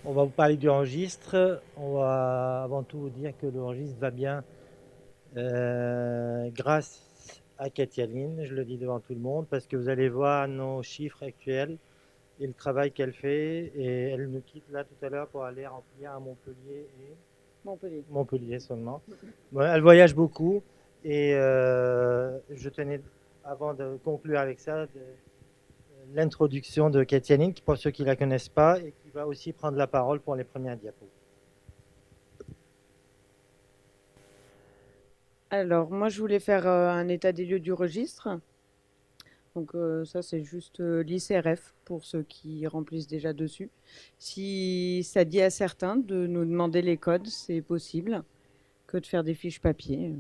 On va vous parler du registre. On va avant tout vous dire que le registre va bien grâce à Katia Lynn, je le dis devant tout le monde, parce que vous allez voir nos chiffres actuels et le travail qu'elle fait. Et elle nous quitte là tout à l'heure pour aller remplir à Montpellier et Montpellier. Montpellier seulement. Bon, elle voyage beaucoup et je tenais, avant de conclure avec ça, l'introduction de Katia Lynn, pour ceux qui ne la connaissent pas, et qui va aussi prendre la parole pour les premières diapos. Alors, moi, je voulais faire un état des lieux du registre. Donc, ça, c'est juste l'ICRF pour ceux qui remplissent déjà dessus. Si ça dit à certains de nous demander les codes, c'est possible que de faire des fiches papier.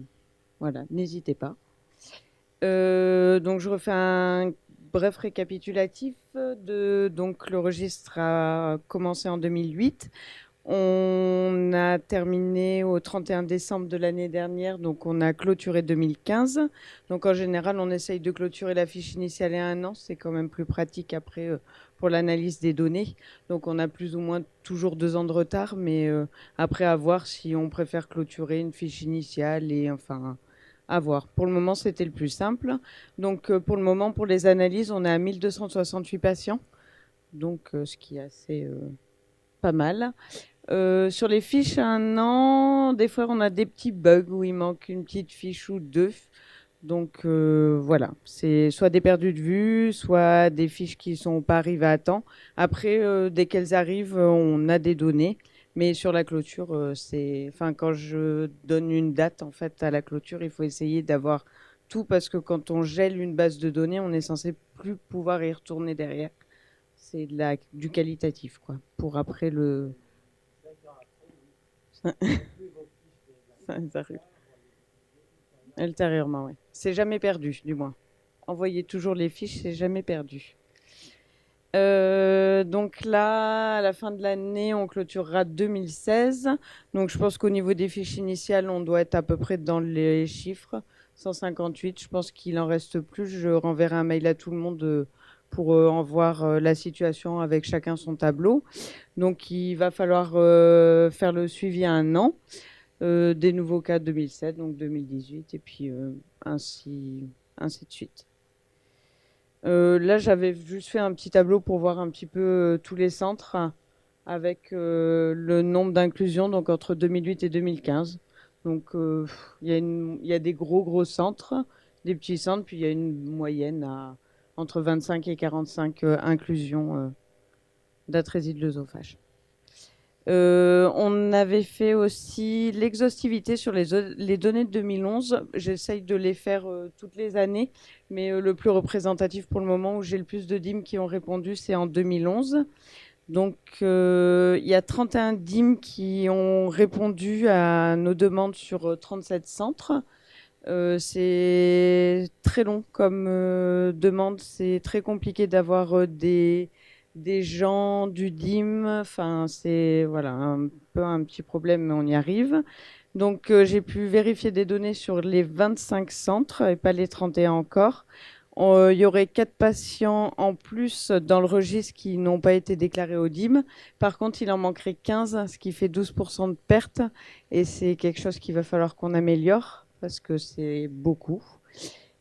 Voilà, n'hésitez pas. Donc, je refais un bref récapitulatif donc le registre a commencé en 2008. On a terminé au 31 décembre de l'année dernière, donc on a clôturé 2015. Donc en général, on essaye de clôturer la fiche initiale à 1 an, c'est quand même plus pratique après pour l'analyse des données. Donc on a plus ou moins toujours 2 ans de retard, mais après à voir si on préfère clôturer une fiche initiale et enfin à voir. Pour le moment, c'était le plus simple. Donc pour le moment, pour les analyses, on est à 1268 patients, donc ce qui est assez pas mal. Sur les fiches à 1 an, des fois on a des petits bugs où il manque une petite fiche ou deux. Donc voilà, c'est soit des perdus de vue, soit des fiches qui sont pas arrivées à temps. Après, dès qu'elles arrivent, on a des données. Mais sur la clôture, enfin, quand je donne une date en fait à la clôture, il faut essayer d'avoir tout parce que quand on gèle une base de données, on est censé plus pouvoir y retourner derrière. C'est du qualitatif quoi. Pour après le ça arrive. Ultérieurement, oui. C'est jamais perdu, du moins. Envoyez toujours les fiches, c'est jamais perdu. Donc là, à la fin de l'année, on clôturera 2016. Donc je pense qu'au niveau des fiches initiales, on doit être à peu près dans les chiffres. 158, je pense qu'il en reste plus. Je renverrai un mail à tout le monde pour en voir la situation avec chacun son tableau. Donc il va falloir faire le suivi à 1 an. Des nouveaux cas 2007, donc 2018, et puis ainsi de suite. Là, j'avais juste fait un petit tableau pour voir un petit peu tous les centres avec le nombre d'inclusions, donc entre 2008 et 2015. Donc, il y a des gros centres, des petits centres, puis il y a une moyenne entre 25 et 45 inclusions d'atrésie de l'œsophage. On avait fait aussi l'exhaustivité sur les données de 2011. J'essaye de les faire toutes les années, mais le plus représentatif pour le moment où j'ai le plus de DIM qui ont répondu, c'est en 2011. Donc, il y a 31 DIM qui ont répondu à nos demandes sur 37 centres. C'est très long comme demande. C'est très compliqué d'avoir des gens du DIM. Enfin, c'est voilà, un peu un petit problème, mais on y arrive. Donc, j'ai pu vérifier des données sur les 25 centres et pas les 31 encore. Il y aurait 4 patients en plus dans le registre qui n'ont pas été déclarés au DIM. Par contre, il en manquerait 15, ce qui fait 12% de perte. Et c'est quelque chose qu'il va falloir qu'on améliore parce que c'est beaucoup.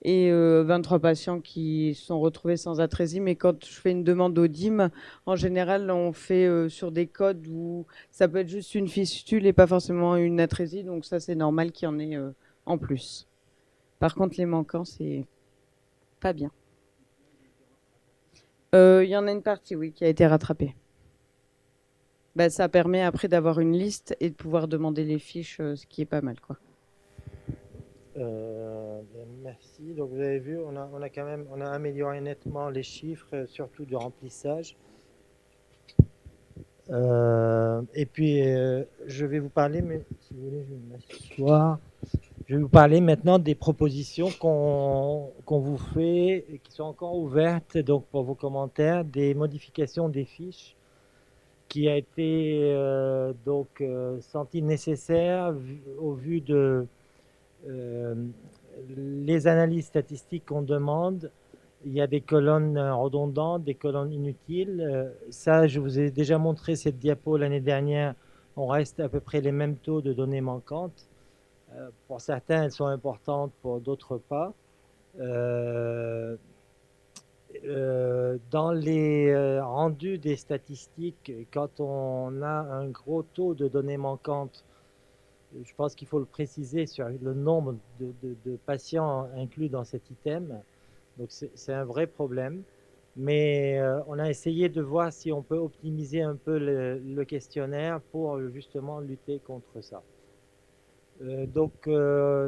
Et 23 patients qui sont retrouvés sans atrésie. Mais quand je fais une demande au DIM, en général, on fait sur des codes où ça peut être juste une fistule et pas forcément une atrésie. Donc ça, c'est normal qu'il y en ait en plus. Par contre, les manquants, c'est pas bien. Il y en a une partie, oui, qui a été rattrapée. Bah, ça permet après d'avoir une liste et de pouvoir demander les fiches, ce qui est pas mal, quoi. Merci. Donc vous avez vu, on a quand même, on a amélioré nettement les chiffres, surtout du remplissage. Et puis je vais vous parler, mais si vous voulez, je vais m'asseoir. Je vais vous parler maintenant des propositions qu'on vous fait et qui sont encore ouvertes donc pour vos commentaires, des modifications des fiches qui a été senti nécessaire au vu de euh, les analyses statistiques qu'on demande Il y a des colonnes redondantes, des colonnes inutiles. Ça, je vous ai déjà montré cette diapo l'année dernière. On reste à peu près les mêmes taux de données manquantes. Pour certains, elles sont importantes, pour d'autres pas. Dans les rendus des statistiques, quand on a un gros taux de données manquantes, je pense qu'il faut le préciser sur le nombre de patients inclus dans cet item. Donc c'est un vrai problème. Mais on a essayé de voir si on peut optimiser un peu le questionnaire pour justement lutter contre ça. Donc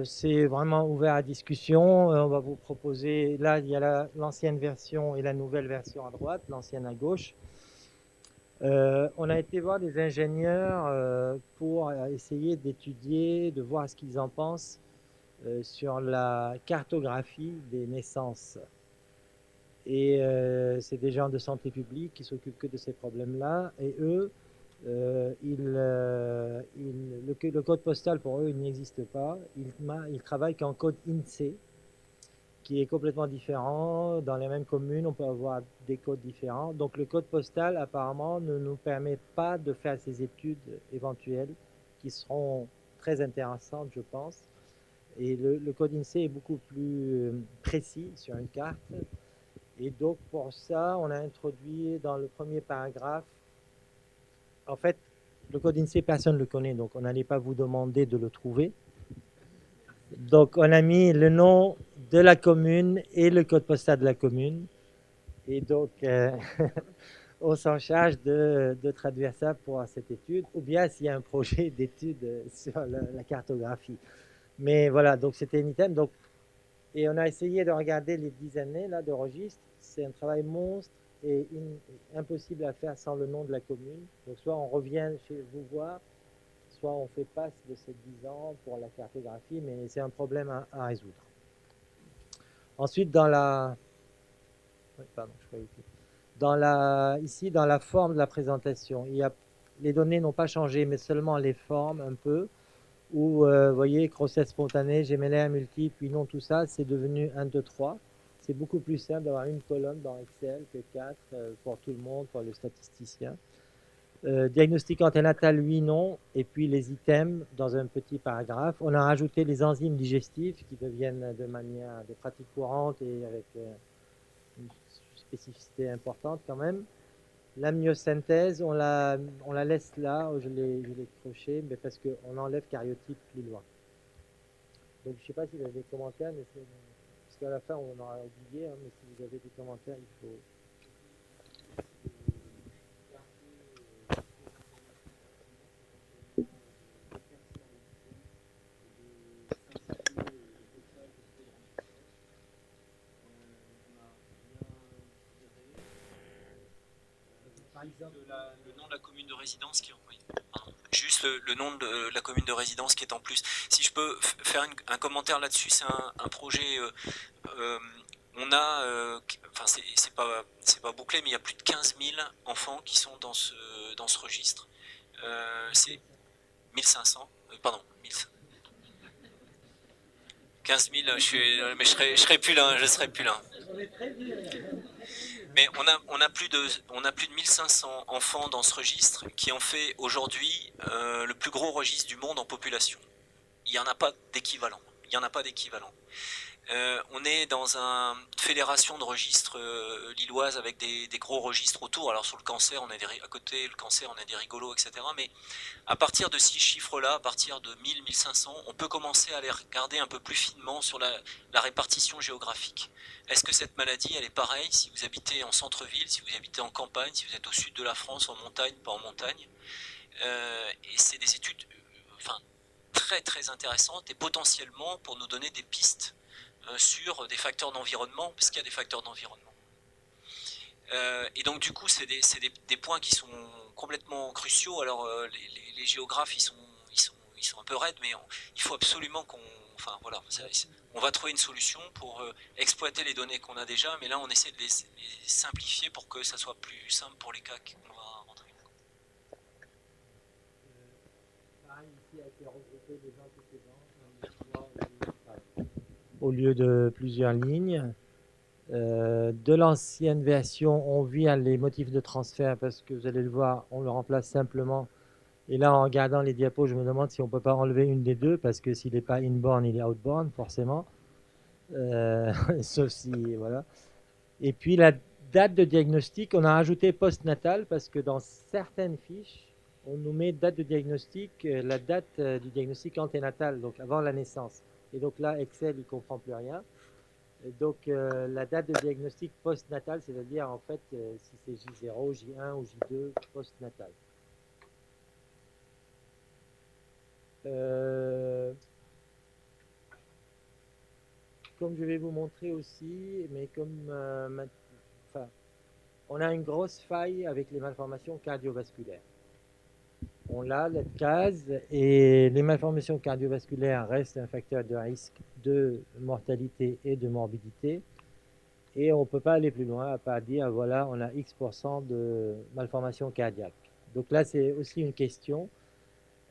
c'est vraiment ouvert à discussion. On va vous proposer, là il y a l'ancienne version et la nouvelle version à droite, l'ancienne à gauche. On a été voir des ingénieurs pour essayer d'étudier, de voir ce qu'ils en pensent sur la cartographie des naissances. Et c'est des gens de santé publique qui s'occupent que de ces problèmes-là. Et eux, le code postal, pour eux, il n'existe pas. Ils travaillent qu'en code INSEE, qui est complètement différent. Dans les mêmes communes, on peut avoir des codes différents. Donc le code postal, apparemment, ne nous permet pas de faire ces études éventuelles qui seront très intéressantes, je pense. Et le code INSEE est beaucoup plus précis sur une carte. Et donc pour ça, on a introduit dans le premier paragraphe, en fait, le code INSEE, personne ne le connaît, donc on n'allait pas vous demander de le trouver. Donc on a mis le nom de la commune et le code postal de la commune. Et donc on s'en charge de traduire ça pour cette étude, ou bien s'il y a un projet d'étude sur la cartographie. Mais voilà, donc c'était un item. Donc, et on a essayé de regarder les 10 années là, de registre. C'est un travail monstre et impossible à faire sans le nom de la commune. Donc soit on revient chez vous voir, soit on fait passe de ces 10 ans pour la cartographie, mais c'est un problème à résoudre. Ensuite, dans la... Pardon, je croyais que... Ici, dans la forme de la présentation, les données n'ont pas changé, mais seulement les formes un peu. Où, vous voyez, grossesse spontanée, gémellaire multiple, puis non, tout ça, c'est devenu 1, 2, 3. C'est beaucoup plus simple d'avoir une colonne dans Excel que 4 pour tout le monde, pour le statisticien. Diagnostic anténatal, oui, non. Et puis les items dans un petit paragraphe. On a rajouté les enzymes digestives qui deviennent de manière de pratique courante et avec une spécificité importante quand même. L'amniosynthèse, on la laisse là, je l'ai croché, mais parce qu'on enlève cariotype plus loin. Donc je ne sais pas si vous avez des commentaires, mais parce qu'à la fin on aura oublié, hein, mais si vous avez des commentaires, il faut... Le nom de la commune de résidence qui est juste le nom de la commune de résidence qui est en plus. Si je peux faire un commentaire là-dessus, c'est un projet. On a, enfin c'est pas bouclé, mais il y a plus de 15 000 enfants qui sont dans ce registre. C'est 1500, pardon, 15 000, mais je serai plus là, je serai plus là. Mais on a plus de 1500 enfants dans ce registre qui en fait aujourd'hui le plus gros registre du monde en population. Il n'y en a pas d'équivalent. Il n'y en a pas d'équivalent. On est dans une fédération de registres lilloises avec des gros registres autour. Alors sur le cancer, on a à côté le cancer, on a des rigolos, etc. Mais à partir de ces chiffres-là, à partir de 1000, 1500, on peut commencer à les regarder un peu plus finement sur la répartition géographique. Est-ce que cette maladie, elle est pareille si vous habitez en centre-ville, si vous habitez en campagne, si vous êtes au sud de la France, en montagne, pas en montagne? Et c'est des études très très intéressantes et potentiellement pour nous donner des pistes sur des facteurs d'environnement, parce qu'il y a des facteurs d'environnement. Et donc du coup, c'est des points qui sont complètement cruciaux. Alors les géographes, ils sont un peu raides, mais il faut absolument on va trouver une solution pour exploiter les données qu'on a déjà, mais là on essaie de les simplifier pour que ça soit plus simple pour les cas qu'on va rentrer. Pareil, ici a été regroupé des antécédents au lieu de plusieurs lignes. De l'ancienne version, on vire les motifs de transfert parce que vous allez le voir, on le remplace simplement. Et là, en regardant les diapos, je me demande si on ne peut pas enlever une des deux parce que s'il n'est pas inborn, il est outborn, forcément. Sauf si, voilà. Et puis la date de diagnostic, on a rajouté postnatal parce que dans certaines fiches, on nous met date de diagnostic, la date du diagnostic anténatal, donc avant la naissance. Et donc là, Excel, il ne comprend plus rien. Et donc la date de diagnostic postnatal, c'est-à-dire en fait si c'est J0, J1 ou J2 postnatal. Comme je vais vous montrer aussi, mais comme enfin, on a une grosse faille avec les malformations cardiovasculaires. On l'a, la case, et les malformations cardiovasculaires restent un facteur de risque de mortalité et de morbidité. Et on ne peut pas aller plus loin à part dire, voilà, on a X% de malformations cardiaques. Donc là, c'est aussi une question.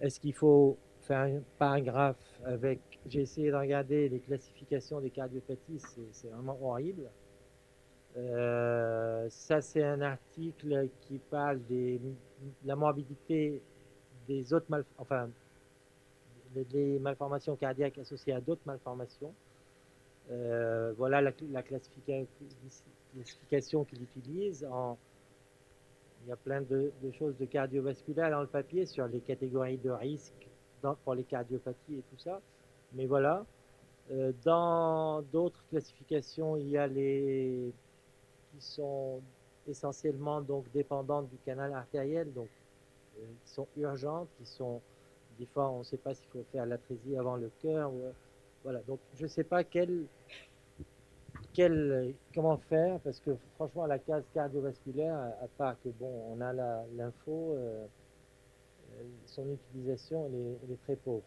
Est-ce qu'il faut faire un paragraphe avec... J'ai essayé de regarder les classifications des cardiopathies, c'est vraiment horrible. Ça, c'est un article qui parle de la morbidité des autres enfin, des malformations cardiaques associées à d'autres malformations. Voilà la classification qu'il utilise. Il y a plein de choses de cardiovasculaire dans le papier sur les catégories de risque pour les cardiopathies et tout ça. Mais voilà. Dans d'autres classifications, il y a les qui sont essentiellement donc dépendantes du canal artériel, donc qui sont urgentes, qui sont des fois on ne sait pas s'il faut faire l'atrésie avant le cœur. Voilà. Donc je ne sais pas comment faire, parce que franchement la case cardiovasculaire, à part que bon on a l'info, son utilisation elle est très pauvre.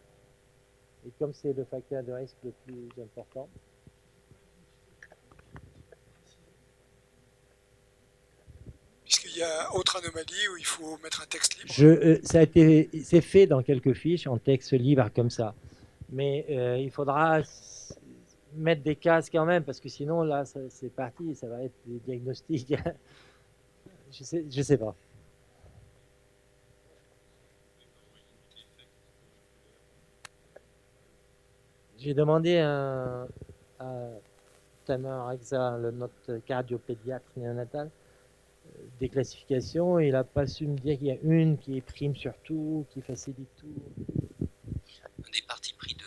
Et comme c'est le facteur de risque le plus important. Est-ce qu'il y a autre anomalie où il faut mettre un texte libre? C'est fait dans quelques fiches en texte libre comme ça. Mais il faudra mettre des cases quand même, parce que sinon, là, c'est parti, ça va être des diagnostics. Je sais pas. J'ai demandé à Tamer Rexa, notre cardiopédiatre néonatal, des classifications, et il n'a pas su me dire qu'il y a une qui est prime sur tout, qui facilite tout. Un des partis pris de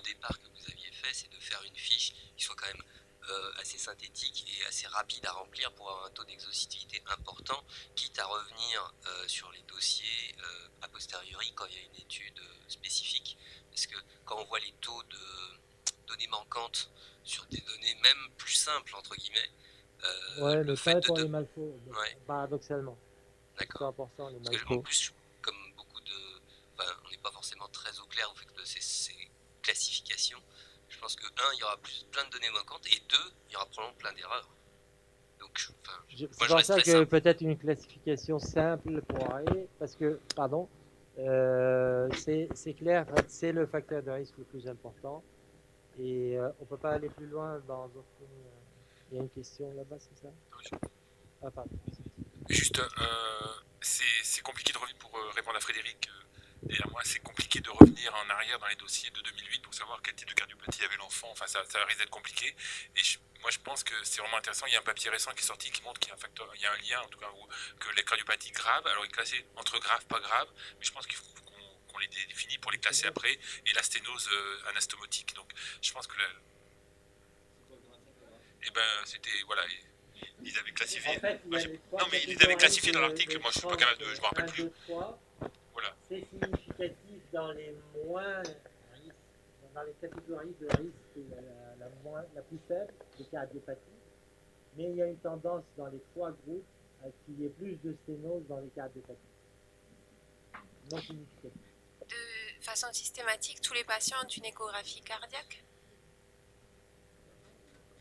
départ que vous aviez fait, c'est de faire une fiche qui soit quand même assez synthétique et assez rapide à remplir pour avoir un taux d'exhaustivité important, quitte à revenir sur les dossiers a posteriori quand il y a une étude spécifique. Parce que quand on voit les taux de données manquantes sur des données même plus simples, entre guillemets, ouais, le fait pour les malfos, ouais. Paradoxalement. D'accord. 100% les Parce que, en plus, comme beaucoup de... Enfin, on n'est pas forcément très au clair au fait de ces classifications. Je pense que, un, il y aura plein de données manquantes, et deux, il y aura probablement plein d'erreurs. Donc, c'est pour ça que peut-être une classification simple pour aller, parce que, pardon, c'est clair, c'est le facteur de risque le plus important, et on ne peut pas aller plus loin dans d'autres... Il y a une question là-bas, c'est ça? Ah, pardon. Juste, c'est compliqué de revenir, pour répondre à Frédéric et à moi, c'est compliqué de revenir en arrière dans les dossiers de 2008 pour savoir quel type de cardiopathie avait l'enfant. Enfin, ça risque d'être compliqué. Et moi, je pense que c'est vraiment intéressant. Il y a un papier récent qui est sorti qui montre qu'il y a il y a un lien, en tout cas, que les cardiopathies graves, alors il est classé entre graves, pas graves, mais je pense qu'il faut qu'on les définit pour les classer après, et la sténose anastomotique. Donc, je pense que c'était, voilà, ils avaient classifié. En fait, non, mais ils les avaient classifiés dans l'article. Moi, je suis pas capable de, je me rappelle plus. Voilà. C'est significatif dans les moins dans les catégories de risque la plus faible de cardiopathie, mais il y a une tendance dans les 3 groupes à qu'il y ait plus de sténose dans les cardiopathies. Non significatif. De façon systématique, tous les patients ont une échographie cardiaque?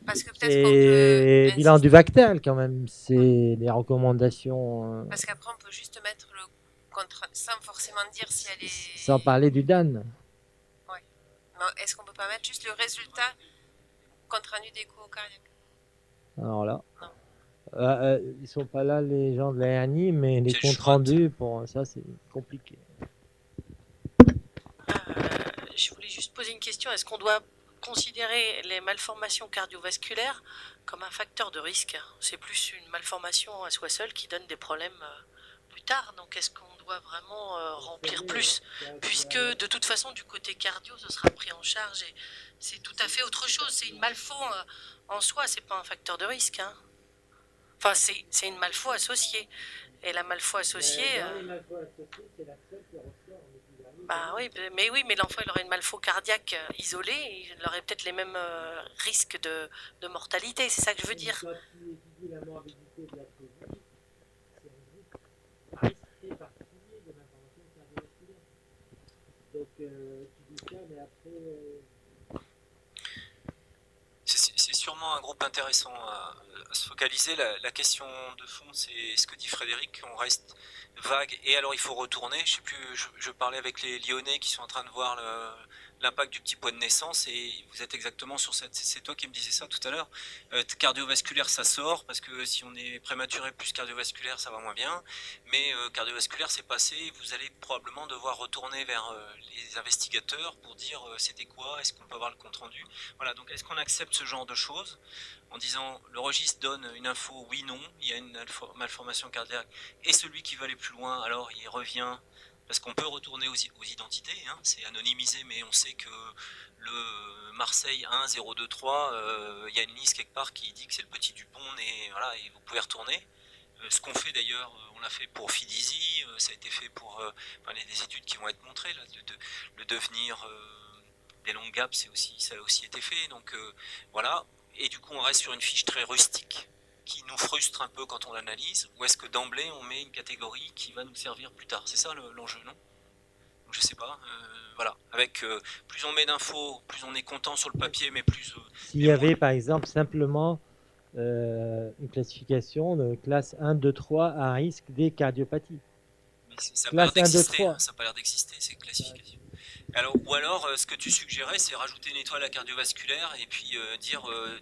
Parce que peut-être qu'on peut... bilan du Vactal quand même, c'est les recommandations. Parce qu'après on peut juste mettre le sans forcément dire si elle est... Sans parler du DAN. Ouais. Mais est-ce qu'on peut pas mettre juste le résultat compte rendu d'écho cardiaque? Alors là, Non. ils sont pas là les gens de la hernie, mais les Piège comptes droite. rendus, pour ça c'est compliqué. Je voulais juste poser une question. Est-ce qu'on doit considérer les malformations cardiovasculaires comme un facteur de risque? C'est plus une malformation à soi seule qui donne des problèmes plus tard. Donc est-ce qu'on doit vraiment remplir plus? Puisque de toute façon, du côté cardio, ce sera pris en charge et c'est tout à fait autre chose. C'est une malfo en soi, c'est pas un facteur de risque, hein. Enfin, c'est une malfo associée. Et la malfo associée. Bah oui, mais oui, mais l'enfant il aurait une malfo cardiaque isolée, il aurait peut-être les mêmes risques de mortalité, c'est ça que je veux dire. Quand tu étudies la morbidité de la COVID, c'est un risque très particulier de l'information cardiovasculaire. Donc tu dis ça, mais après. C'est sûrement un groupe intéressant à se focaliser. La question de fond, c'est ce que dit Frédéric, on reste vague. Et alors il faut retourner, je sais plus, je parlais avec les Lyonnais qui sont en train de voir l'impact du petit poids de naissance et vous êtes exactement sur cette... C'est toi qui me disais ça tout à l'heure. Cardiovasculaire, ça sort, parce que si on est prématuré plus cardiovasculaire, ça va moins bien. Mais cardiovasculaire, c'est passé. Vous allez probablement devoir retourner vers les investigateurs pour dire c'était quoi, est-ce qu'on peut avoir le compte-rendu. Voilà, donc est-ce qu'on accepte ce genre de choses en disant le registre donne une info, oui, non, il y a une malformation cardiaque, et celui qui veut aller plus loin, alors il revient, parce qu'on peut retourner aux identités, hein, c'est anonymisé, mais on sait que le Marseille 1 0 2 3, il y a une liste quelque part qui dit que c'est le petit Dupont, et voilà, et vous pouvez retourner. Ce qu'on fait d'ailleurs, on l'a fait pour Fidizi, ça a été fait pour des études qui vont être montrées, là, le devenir des longues gaps, ça a aussi été fait, donc voilà. Et du coup, on reste sur une fiche très rustique qui nous frustre un peu quand on l'analyse, ou est-ce que d'emblée on met une catégorie qui va nous servir plus tard? C'est ça l'enjeu, non? Donc, je sais pas, voilà. Avec plus on met d'infos, plus on est content sur le papier, mais plus. S'il y avait par exemple simplement une classification de classe 1, 2, 3 à risque des cardiopathies. Mais ça n'a pas Classe l'air 1, 2, d'exister, 3. hein, ça n'a pas l'air d'exister, ces classifications. Alors, ou alors, ce que tu suggérais, c'est rajouter une étoile à cardiovasculaire et puis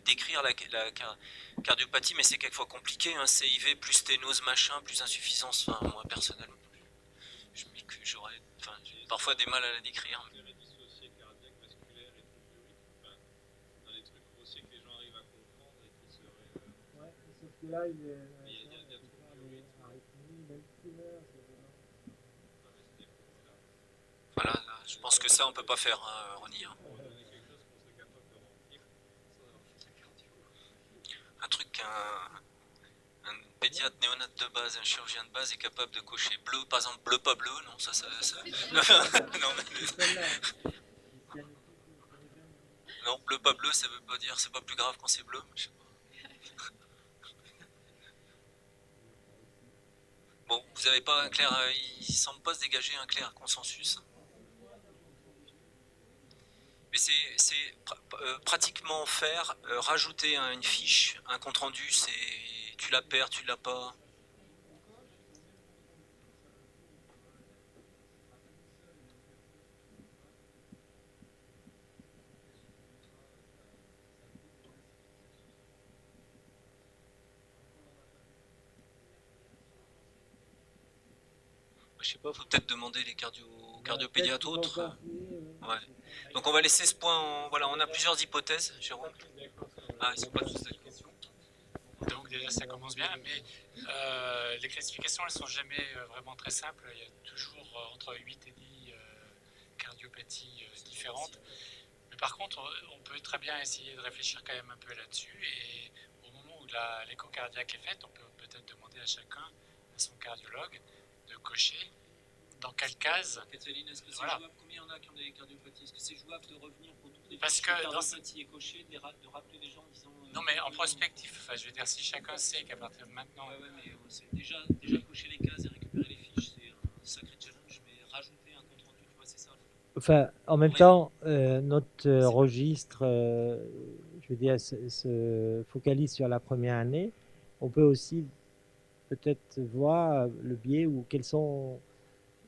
décrire la cardiopathie, mais c'est quelquefois compliqué, hein, CIV plus sténose, machin, plus insuffisance, enfin, moi personnellement, j'aurais parfois des mal à la décrire. Voilà, je pense que ça, on peut pas faire, Ronnie. Hein. Un truc qu'un pédiatre néonate de base, un chirurgien de base est capable de cocher. Bleu, par exemple, bleu, pas bleu, non, ça... non, mais... non, bleu, pas bleu, ça veut pas dire, c'est pas plus grave quand c'est bleu. Je sais pas. Bon, vous avez pas un clair, il semble pas se dégager un clair consensus. Mais c'est pratiquement faire, rajouter une fiche, un compte rendu, c'est tu la perds, tu l'as pas. Je sais pas, faut peut-être demander les cardiopédiatres autres. Ouais. Donc on va laisser ce point. Voilà, on a plusieurs hypothèses, Jérôme. Ah, ils sont pas tous d'accord. Donc déjà ça commence bien, mais les classifications elles sont jamais vraiment très simples. Il y a toujours entre 8 et 10 cardiopathies différentes. Mais par contre, on peut très bien essayer de réfléchir quand même un peu là-dessus. Et au moment où l'écho cardiaque est faite, on peut peut-être demander à chacun, à son cardiologue, de cocher dans quelle case. Catherine, est-ce que c'est jouable? Combien il y en a qui ont des cardiopathies? Est-ce que c'est jouable de revenir pour toutes les cardiopathies et cocher, de rappeler les gens en disant... non mais en prospectif, enfin, je veux dire, si chacun sait qu'à partir de maintenant... Ouais, mais c'est déjà cocher les cases et récupérer les fiches, c'est un sacré challenge, mais rajouter un compte rendu, tu vois, c'est ça. Enfin, en même temps, notre registre, je veux dire, se focalise sur la première année. On peut aussi peut-être voir le biais ou quels sont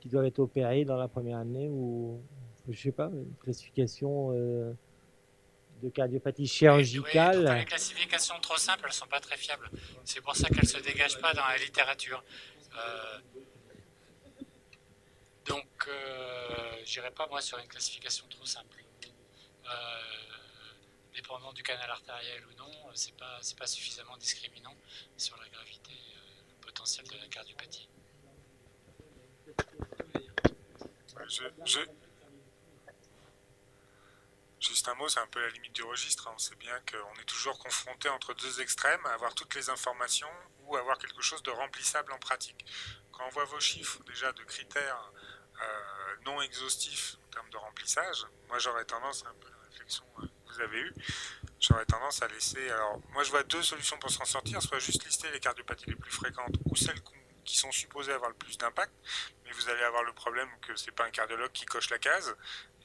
qui doivent être opérés dans la première année ou je sais pas, une classification de cardiopathie Oui, chirurgicale. donc les classifications trop simples, elles sont pas très fiables. C'est pour ça qu'elles se dégagent pas dans la littérature. Donc, j'irai pas moi sur une classification trop simple. Dépendant du canal artériel ou non, c'est pas suffisamment discriminant sur la gravité potentielle de la cardiopathie. Juste un mot, c'est un peu la limite du registre. On sait bien qu'on est toujours confronté entre deux extrêmes, à avoir toutes les informations ou avoir quelque chose de remplissable en pratique. Quand on voit vos chiffres déjà de critères non exhaustifs en termes de remplissage, moi j'aurais tendance, un peu la réflexion que vous avez eue, j'aurais tendance à laisser... Alors moi je vois deux solutions pour s'en sortir, soit juste lister les cardiopathies les plus fréquentes ou celles qui sont supposées avoir le plus d'impact, mais vous allez avoir le problème que c'est pas un cardiologue qui coche la case,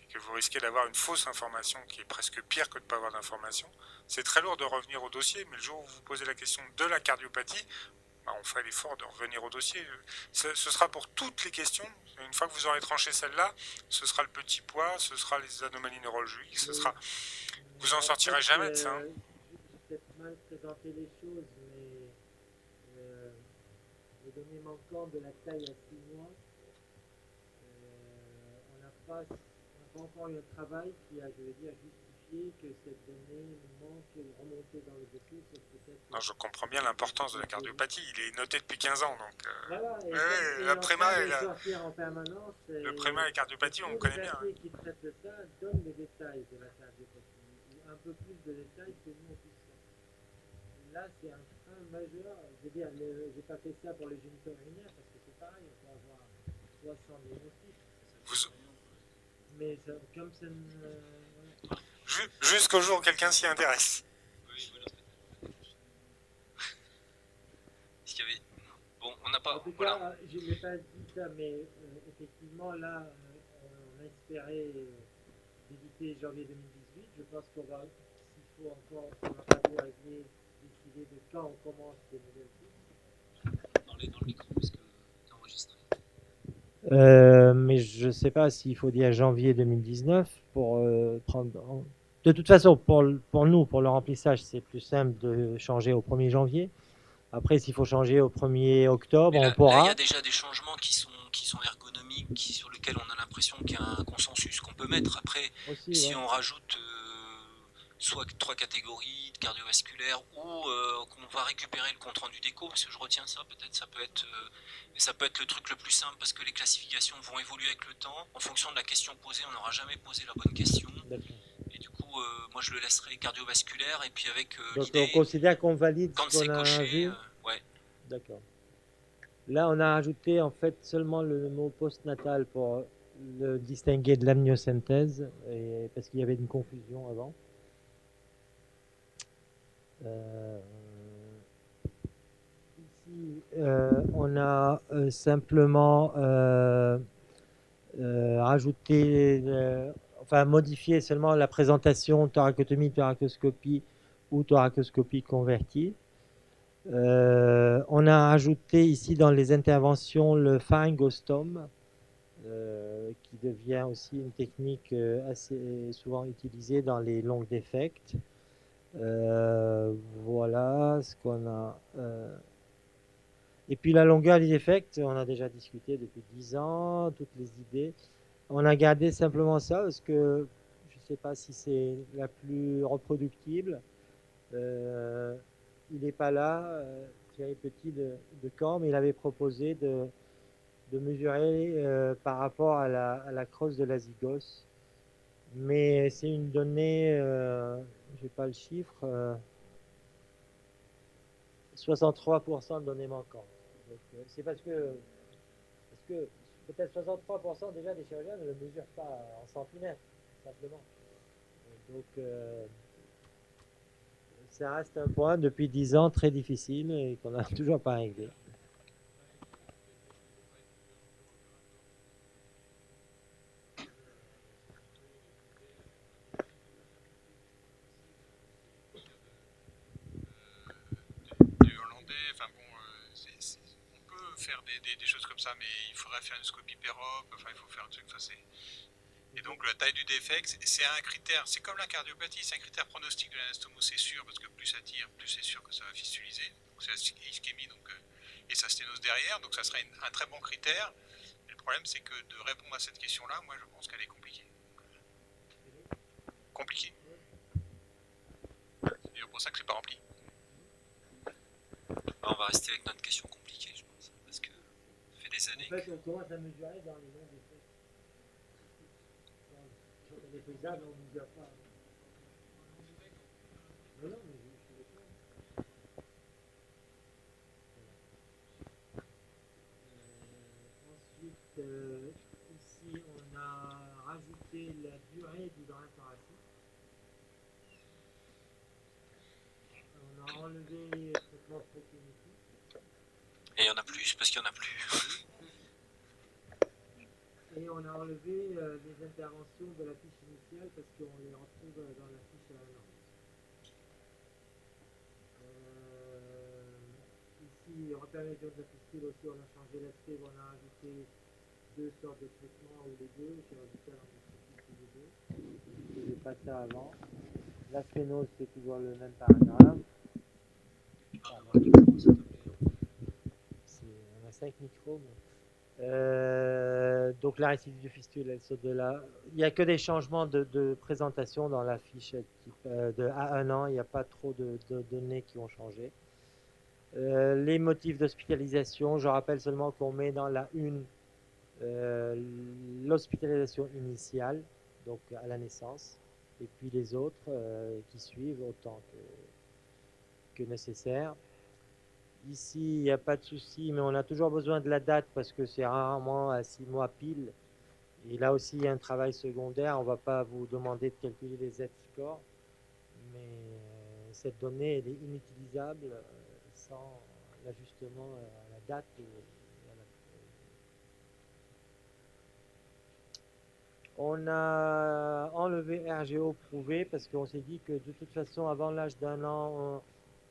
que vous risquez d'avoir une fausse information qui est presque pire que de ne pas avoir d'information. C'est très lourd de revenir au dossier, mais le jour où vous posez la question de la cardiopathie, on fait l'effort de revenir au dossier. Ce sera pour toutes les questions. Une fois que vous aurez tranché celle-là, ce sera le petit poids, ce sera les anomalies neurologiques, ce sera... Vous en sortirez jamais de ça. Hein. J'ai peut-être mal présenté les choses, mais les données manquantes de la taille à 6 mois, on n'a pas encore eu un travail qui a, je veux dire, justifié que cette donnée manque remontée dans le dossier. Non, je comprends bien l'importance de la cardiopathie. Il est noté depuis 15 ans, donc... Voilà, la préma et en permanence, le préma et la cardiopathie, on connaît bien. Les qui traitent ça donnent les détails de la cardiopathie. Un peu plus de détails que nous on puisse faire. Là, c'est un frein majeur. Je veux dire, j'ai pas fait ça pour les géniteurs urinaires parce que c'est pareil, on peut avoir 300 diagnostics. Mais ça, comme ça Jusqu'au jour où quelqu'un s'y intéresse. Oui, voilà. Est-ce qu'il y avait... Bon, on n'a pas... En tout voilà. cas, je n'ai pas dit ça, mais effectivement, là, on espérait débuter janvier 2018. Je pense qu'on va, s'il faut encore, on va pas tout régler, décider de quand on commence des nouvelles choses. Dans le micro, parce que tu es enregistré. Mais je ne sais pas s'il faut dire janvier 2019 pour prendre... De toute façon, pour nous, pour le remplissage, c'est plus simple de changer au 1er janvier. Après, s'il faut changer au 1er octobre, là, on pourra. Là, il y a déjà des changements qui sont ergonomiques, sur lesquels on a l'impression qu'il y a un consensus qu'on peut mettre. Après, aussi, si ouais. on rajoute soit 3 catégories de cardiovasculaires ou qu'on va récupérer le compte-rendu d'écho, parce que je retiens ça, peut-être ça peut être le truc le plus simple, parce que les classifications vont évoluer avec le temps. En fonction de la question posée, on n'aura jamais posé la bonne question. Et du coup, moi je le laisserai cardiovasculaire, et puis avec Donc l'idée... on considère qu'on valide quand ce qu'on c'est a coché, vu. ouais. D'accord. Là, on a ajouté en fait seulement le mot postnatal pour le distinguer de l'amniosynthèse, parce qu'il y avait une confusion avant. Ici, on a simplement rajouté, modifié seulement la présentation thoracotomie, thoracoscopie ou thoracoscopie convertie. On a ajouté ici dans les interventions le pharyngostome, qui devient aussi une technique assez souvent utilisée dans les longues défects. Voilà ce qu'on a. Et puis la longueur des défects, on a déjà discuté depuis 10 ans, toutes les idées. On a gardé simplement ça parce que je ne sais pas si c'est la plus reproductible. Il n'est pas là, Thierry Petit de Caen, mais il avait proposé de mesurer par rapport à la crosse de la zygose. Mais c'est une donnée, je n'ai pas le chiffre, 63% de données manquantes. C'est parce que peut-être 63% déjà des chirurgiens ne le mesurent pas en centimètres, simplement. Donc, ça reste un point depuis 10 ans très difficile et qu'on n'a toujours pas réglé. Du hollandais, enfin bon, on peut faire des choses comme ça, mais il faudrait faire une scopie PEROP, enfin il faut faire un truc, enfin c'est... Et donc la taille du défect, c'est un critère, c'est comme la cardiopathie, c'est un critère pronostique de l'anastomose, c'est sûr, parce que plus ça tire, plus c'est sûr que ça va fistuliser. Donc c'est la ischémie, et sa sténose derrière, donc ça serait un très bon critère. Et le problème, c'est que de répondre à cette question-là, moi je pense qu'elle est compliquée. Compliquée. C'est d'ailleurs pour ça que c'est pas rempli. On va rester avec notre question compliquée, je pense, parce que ça fait des années. En fait, on commence à mesurer dans les noms des faits. Sur les paysages, on ne mesure pas. Non, non, mais je suis d'accord. Ensuite, ici, on a rajouté la durée du drain thoracique. On a enlevé le traitement prokinétique. Et il y en a plus, parce qu'il y en a plus. Et on a enlevé les interventions de la fiche initiale parce qu'on les retrouve dans la fiche à un an. Ici, repère les de fistule aussi, on a changé l'aspect, on a ajouté deux sortes de traitements ou les deux, chirurgical, endoscopique ou les deux. Je n'ai pas ça avant. La sphénose, c'est toujours le même paragraphe. On a 5 micros. Donc la récidive de fistule, elle saute de là. Il n'y a que des changements de présentation dans la fiche type, à un an. Il n'y a pas trop de données qui ont changé. Les motifs d'hospitalisation, je rappelle seulement qu'on met dans la une l'hospitalisation initiale, donc à la naissance, et puis les autres qui suivent autant que nécessaire. Ici, il n'y a pas de souci, mais on a toujours besoin de la date parce que c'est rarement à 6 mois pile. Et là aussi, il y a un travail secondaire. On ne va pas vous demander de calculer les Z-scores, mais cette donnée, elle est inutilisable sans l'ajustement à la date. On a enlevé RGO prouvé parce qu'on s'est dit que de toute façon, avant l'âge d'un an,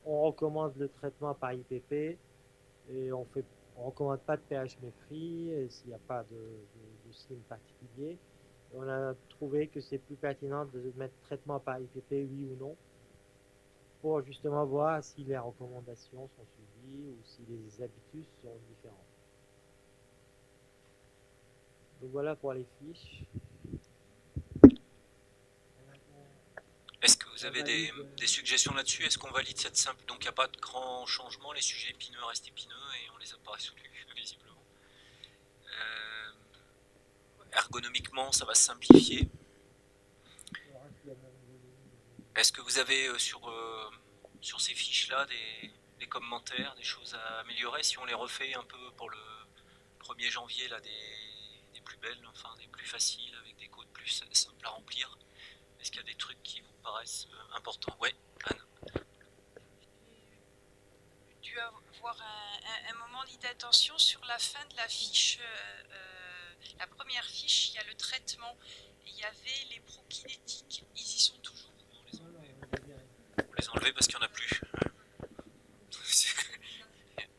on recommande le traitement par IPP et on ne recommande pas de pH mépris s'il n'y a pas de signe particulier. Et on a trouvé que c'est plus pertinent de mettre traitement par IPP, oui ou non, pour justement voir si les recommandations sont suivies ou si les habitus sont différents. Donc voilà pour les fiches. Est-ce que vous avez des suggestions là-dessus? Est-ce qu'on valide cette simple... Donc il n'y a pas de grand changement, les sujets épineux restent épineux et on les a pas résolus, visiblement. Ergonomiquement, ça va se simplifier. Est-ce que vous avez sur ces fiches-là des commentaires, des choses à améliorer si on les refait un peu pour le 1er janvier, là, des plus belles, enfin des plus faciles, avec des codes plus simples à remplir? Est-ce qu'il y a des trucs qui vous paraissent importants? Ouais, Anne. J'ai dû avoir un moment d'inattention sur la fin de la fiche. La première fiche, il y a le traitement. Il y avait les prokinétiques. Ils y sont toujours? On les a enlevés parce qu'il n'y en a plus.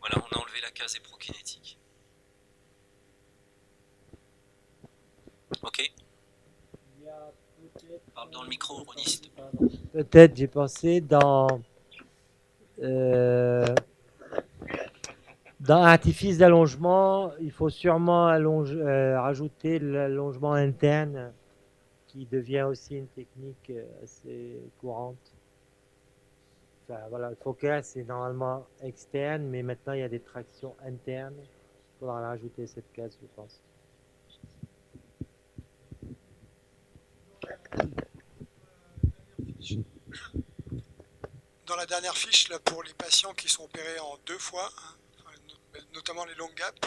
Voilà, on a enlevé la case des prokinétiques. Ok. Parle dans le micro, Roniste. Peut-être, j'ai pensé dans artifice d'allongement, il faut sûrement rajouter l'allongement interne qui devient aussi une technique assez courante. Enfin, voilà, le Fokker, c'est normalement externe, mais maintenant il y a des tractions internes. Il faudra rajouter cette case, je pense. Dans la dernière fiche, là, pour les patients qui sont opérés en 2 fois, notamment les long gaps,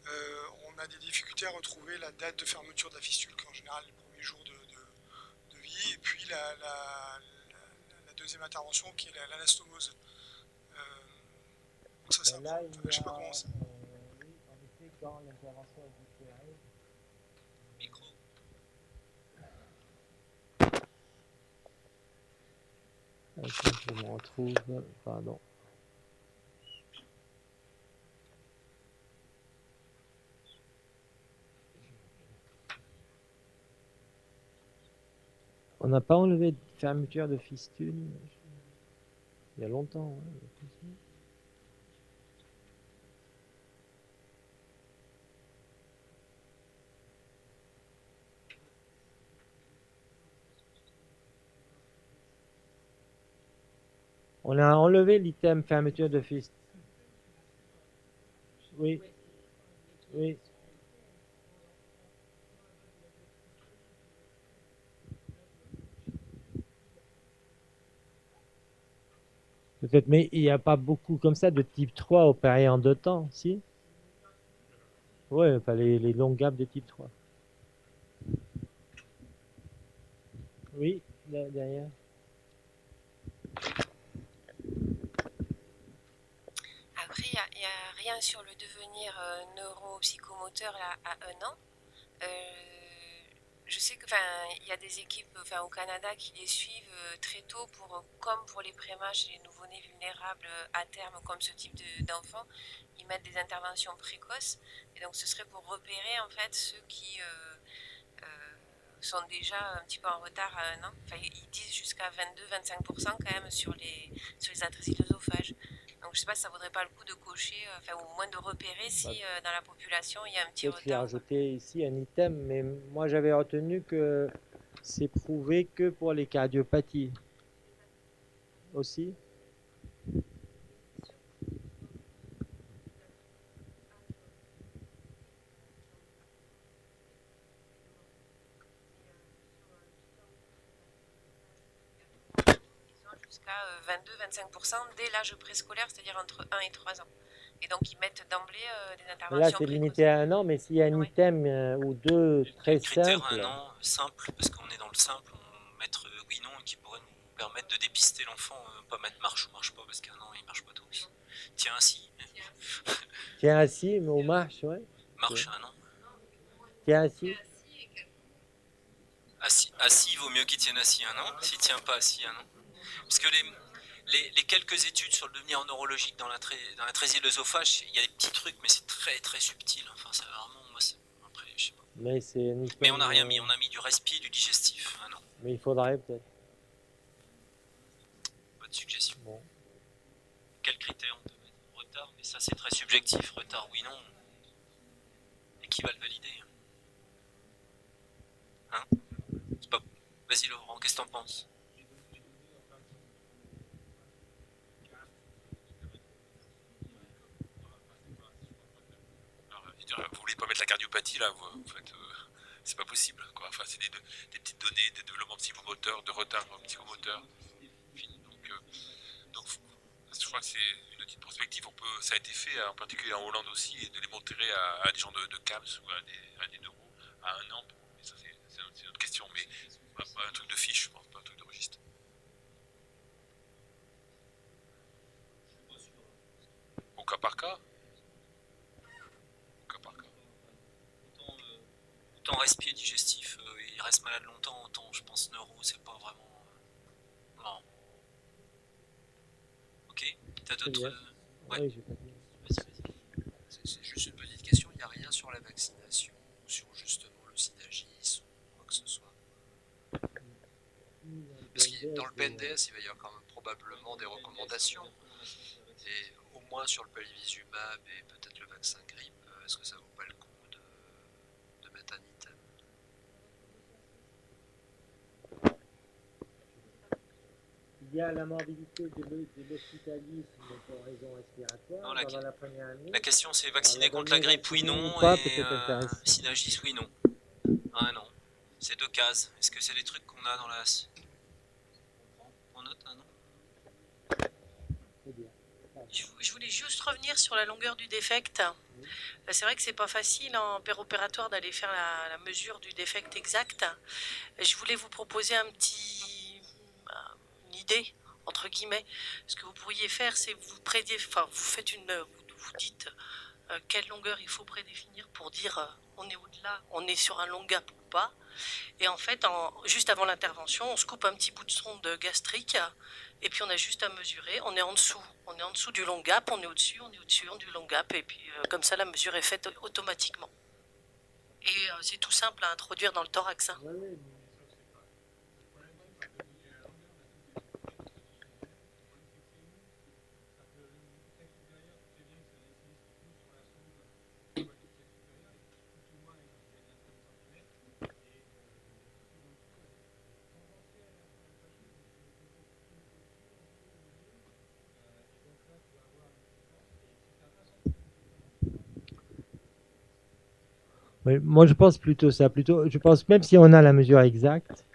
on a des difficultés à retrouver la date de fermeture de la fistule, qu'en général les premiers jours de vie, et puis la deuxième intervention qui est l'anastomose. Ça, je sais pas comment ça. Oui, en effet, quand l'intervention est différée. Micro. Je me retrouve, pardon. On n'a pas enlevé de fermeture de fistule il y a longtemps. Hein. On a enlevé l'item fermeture de fistule. Oui. Oui. Peut-être, mais il n'y a pas beaucoup comme ça de type 3 opérés en 2 temps, si? Ouais, enfin les longues gaps de type 3. Oui, derrière. Après, il n'y a rien sur le devenir neuropsychomoteur là, à 1 an. Je sais que, il y a des équipes au Canada qui les suivent très tôt, comme pour les prémages et les nouveau-nés vulnérables à terme, comme ce type d'enfants, ils mettent des interventions précoces. Et donc, ce serait pour repérer en fait ceux qui sont déjà un petit peu en retard à 1 an. Enfin, ils disent jusqu'à 22-25% quand même sur les atrésies de l'œsophage. Donc, je sais pas si ça vaudrait pas le coup de cocher, ou au moins de repérer si dans la population il y a un petit Peut-être qu'il a retard. rajouté ici un item, mais moi j'avais retenu que c'est prouvé que pour les cardiopathies. Aussi. Jusqu'à 22-25% dès l'âge préscolaire, c'est-à-dire entre 1 et 3 ans. Et donc ils mettent d'emblée des interventions Là, c'est précoces. limité à 1 an, mais s'il y a un item ou deux très Critère simples. 1 an, simple, parce qu'on est dans le simple, on mettre oui, non, qui pourrait nous permettre de dépister l'enfant, pas mettre marche ou marche pas, parce qu'un an, il marche pas tous. Tiens, assis. Tiens assis, mais on marche, ouais. Marche 1 an. Tiens assis. Assis, vaut mieux qu'il tienne assis 1 an, s'il tient pas assis 1 an. Parce que les quelques études sur le devenir neurologique dans l'atrésie de l'œsophage, il y a des petits trucs, mais c'est très très subtil. Enfin, ça vraiment, moi, après, je sais pas. Mais on n'a rien mis, on a mis du respi et du digestif. Ah non. Mais il faudrait peut-être. Pas de suggestion. Bon. Quel critère on peut mettre? Retard, mais ça c'est très subjectif. Retard, oui, non. Et qui va le valider? Hein? C'est pas... Vas-y Laurent, qu'est-ce que t'en penses? Vous voulez pas mettre la cardiopathie là, en fait, c'est pas possible, quoi. Enfin, c'est des petites données, des développements psychomoteur, de retard psychomoteur. Donc, je crois que c'est une petite perspective. Ça a été fait en particulier en Hollande aussi, et de les montrer à des gens de CAMS ou à des neuros à 1 an. Mais ça, c'est une autre question, mais pas un truc de fiche, je pense, pas un truc de registre. Au cas par cas. Autant respire digestif, il reste malade longtemps, autant je pense neuro, c'est pas vraiment... Non. Ok, t'as d'autres... Ouais. Oui, j'ai pas dit. Vas-y. C'est juste une petite question, il n'y a rien sur la vaccination, sur justement le synergisme ou quoi que ce soit. Parce que dans le PNDS, il va y avoir quand même probablement des recommandations. Et au moins sur le palivizumab et peut-être le vaccin grippe, est-ce que ça vaut pas le coup de mettre un item? Il y a la morbidité de l'hospitalisme pour raison respiratoire Non, pendant la première année. La question c'est vacciner contre la grippe, oui, non, pas, et synergis, oui, non. Ah non, c'est 2 cases. Est-ce que c'est des trucs qu'on a dans la... On note, non? Je voulais juste revenir sur la longueur du défect. C'est vrai que c'est pas facile en péropératoire d'aller faire la mesure du défect exact. Je voulais vous proposer une idée, entre guillemets. Ce que vous pourriez faire, c'est vous dites quelle longueur il faut prédéfinir pour dire on est au-delà, on est sur un long gap ou pas. Et en fait, juste avant l'intervention, on se coupe un petit bout de sonde gastrique et puis on a juste à mesurer. On est en dessous du long gap, on est au-dessus du long gap et puis comme ça la mesure est faite automatiquement. Et c'est tout simple à introduire dans le thorax. Oui, moi, je pense plutôt ça. Je pense même si on a la mesure exacte,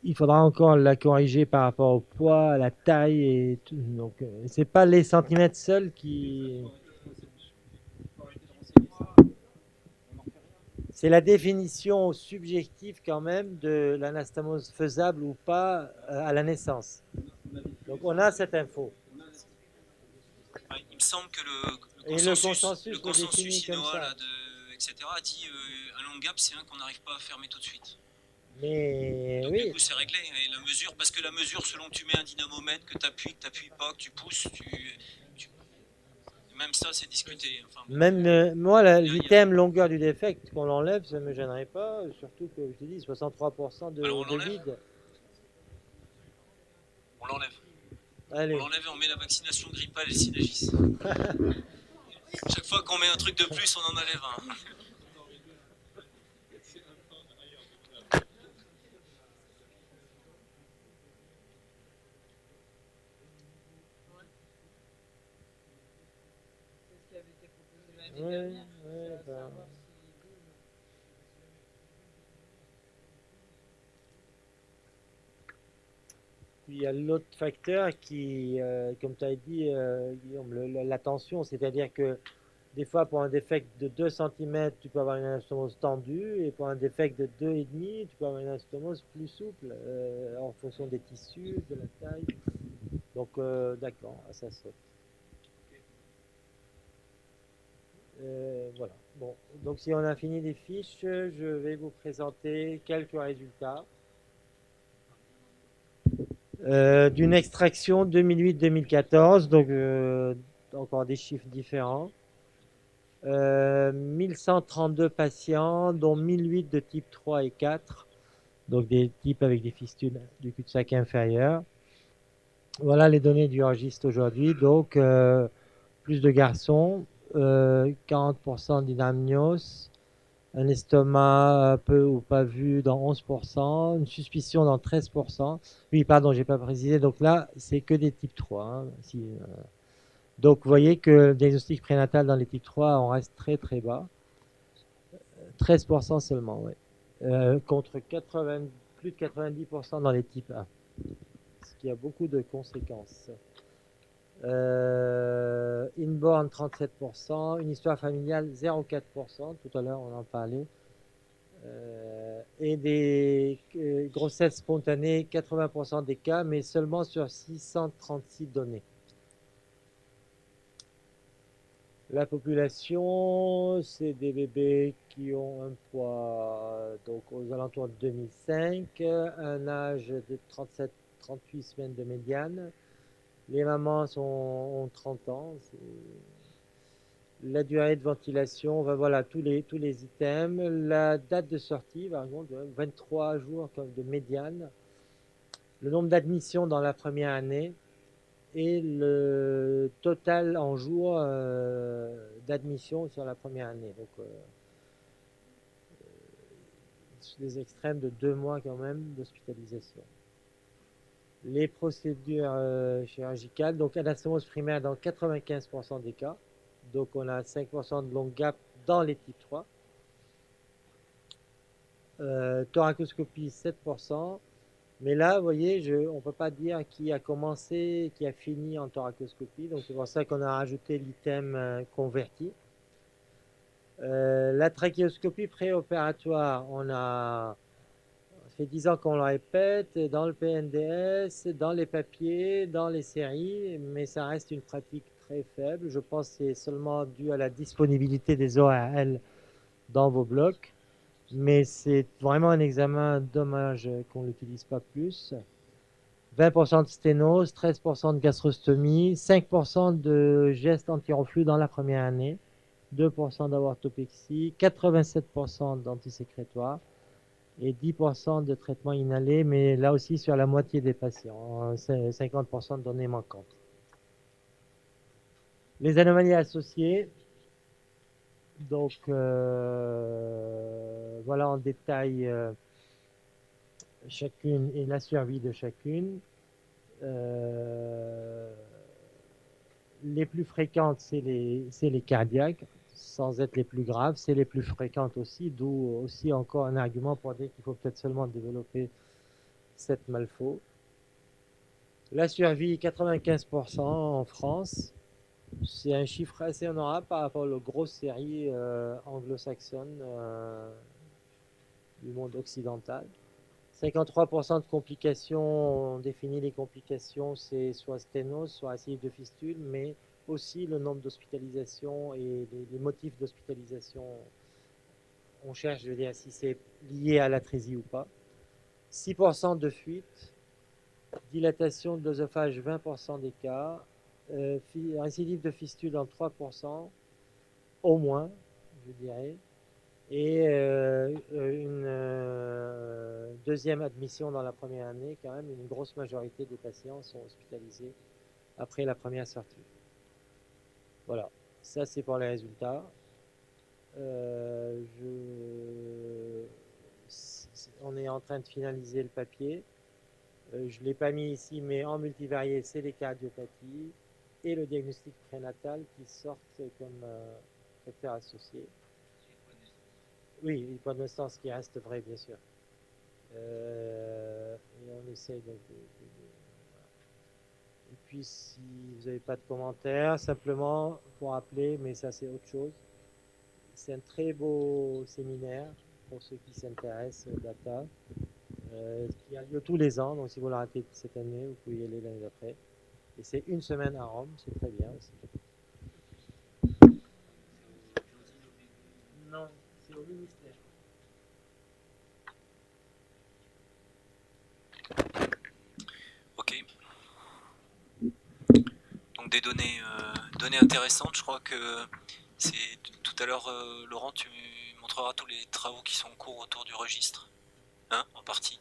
il faudra encore la corriger par rapport au poids, à la taille et tout. Donc, c'est pas les centimètres seuls qui. C'est la définition subjective quand même de l'anastomose faisable ou pas à la naissance. Donc, on a cette info. Il me semble que Et le consensus le définit comme INOA, ça. là, etc., dit un long gap, c'est un qu'on n'arrive pas à fermer tout de suite. Mais Donc oui, du coup, c'est réglé. Et la mesure, parce que la mesure, selon que tu mets un dynamomètre, que tu appuies pas, que tu pousses, même ça, c'est discuté. Enfin, bon. même moi, l'item longueur du défect, qu'on l'enlève, ça ne me gênerait pas. Surtout que je te dis, 63% Alors, on de l'enlève vide. On l'enlève. Allez. On l'enlève et on met la vaccination grippale et le Synagis. Chaque fois qu'on met un truc de plus, on en enlève un. Ouais, bah. Puis il y a l'autre facteur qui, comme tu as dit, Guillaume, la tension, c'est-à-dire que des fois, pour un défect de 2 cm, tu peux avoir une anastomose tendue, et pour un défect de 2,5, tu peux avoir une anastomose plus souple, en fonction des tissus, de la taille. Donc, d'accord, ça saute. Voilà. Bon, donc si on a fini les fiches, je vais vous présenter quelques résultats d'une extraction 2008-2014, donc encore des chiffres différents. 1132 patients, dont 1008 de type 3 et 4, donc des types avec des fistules du cul-de-sac inférieur. Voilà les données du registre aujourd'hui. Donc, plus de garçons, 40% d'inamnios, un estomac peu ou pas vu dans 11%, une suspicion dans 13%. Oui, pardon, j'ai pas précisé. Donc là, c'est que des types 3. Hein, donc, vous voyez que le diagnostic prénatal dans les types 3, on reste très très bas. 13% seulement, oui. Contre plus de 90% dans les types 1. Ce qui a beaucoup de conséquences. Inborn 37%, une histoire familiale 0,4%, tout à l'heure on en parlait. Et des grossesses spontanées, 80% des cas, mais seulement sur 636 données. La population, c'est des bébés qui ont un poids donc aux alentours de 2005, un âge de 37-38 semaines de médiane. Les mamans ont 30 ans. La durée de ventilation, ben voilà, tous les items. La date de sortie, par exemple, 23 jours de médiane. Le nombre d'admissions dans la première année et le total en jours d'admission sur la première année. Donc, des extrêmes de 2 mois quand même d'hospitalisation. Les procédures chirurgicales, donc anastomose primaire dans 95% des cas. Donc on a 5% de long gap dans les types 3. Thoracoscopie 7%. Mais là, vous voyez, on ne peut pas dire qui a commencé, qui a fini en thoracoscopie. Donc c'est pour ça qu'on a rajouté l'item converti. La trachéoscopie préopératoire, ça fait 10 ans qu'on le répète, dans le PNDS, dans les papiers, dans les séries, mais ça reste une pratique très faible. Je pense que c'est seulement dû à la disponibilité des ORL dans vos blocs, mais c'est vraiment un examen dommage qu'on ne l'utilise pas plus. 20% de sténose, 13% de gastrostomie, 5% de gestes anti-reflux dans la première année, 2% d'aortopexie, 87% d'antisécrétoire et 10% de traitement inhalé, mais là aussi sur la moitié des patients, 50% de données manquantes. Les anomalies associées, donc voilà en détail chacune et la survie de chacune. Les plus fréquentes, c'est les cardiaques, sans être les plus graves, c'est les plus fréquentes aussi, d'où aussi encore un argument pour dire qu'il faut peut-être seulement développer 7 malfaux. La survie, 95% en France. C'est un chiffre assez honorable par rapport aux grosses séries anglo-saxonnes du monde occidental. 53% de complications, on définit les complications, c'est soit sténose, soit récidive de fistule, mais aussi le nombre d'hospitalisations et les motifs d'hospitalisation. On cherche, je veux dire, si c'est lié à l'atrésie ou pas. 6% de fuite, dilatation de l'œsophage, 20% des cas, récidive de fistule dans 3%, au moins, je dirais, et une deuxième admission dans la première année, quand même, une grosse majorité des patients sont hospitalisés après la première sortie. Voilà, ça c'est pour les résultats. On est en train de finaliser le papier. Je ne l'ai pas mis ici, mais en multivarié, c'est les cardiopathies et le diagnostic prénatal qui sortent comme facteurs associés. Oui, les points de naissance qui restent vrais, bien sûr. Et on essaye de Et puis, si vous n'avez pas de commentaires, simplement pour rappeler, mais ça c'est autre chose, c'est un très beau séminaire pour ceux qui s'intéressent aux data, qui a lieu tous les ans, donc si vous le ratez cette année, vous pouvez y aller l'année d'après. Et c'est une semaine à Rome, c'est très bien aussi. Non, c'est au ministère. Ok. Donc des données intéressantes, je crois que c'est tout à l'heure, Laurent, tu montreras tous les travaux qui sont en cours autour du registre, hein, en partie.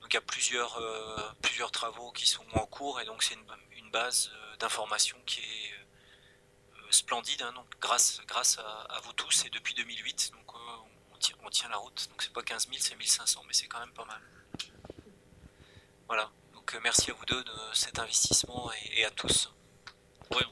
Donc il y a plusieurs travaux qui sont en cours et donc c'est une base d'information qui est splendide, hein, donc grâce à vous tous et depuis 2008, donc on tient la route. Donc c'est pas 15 000, c'est 1500, mais c'est quand même pas mal. Voilà, donc merci à vous deux de cet investissement et à tous. Ouais.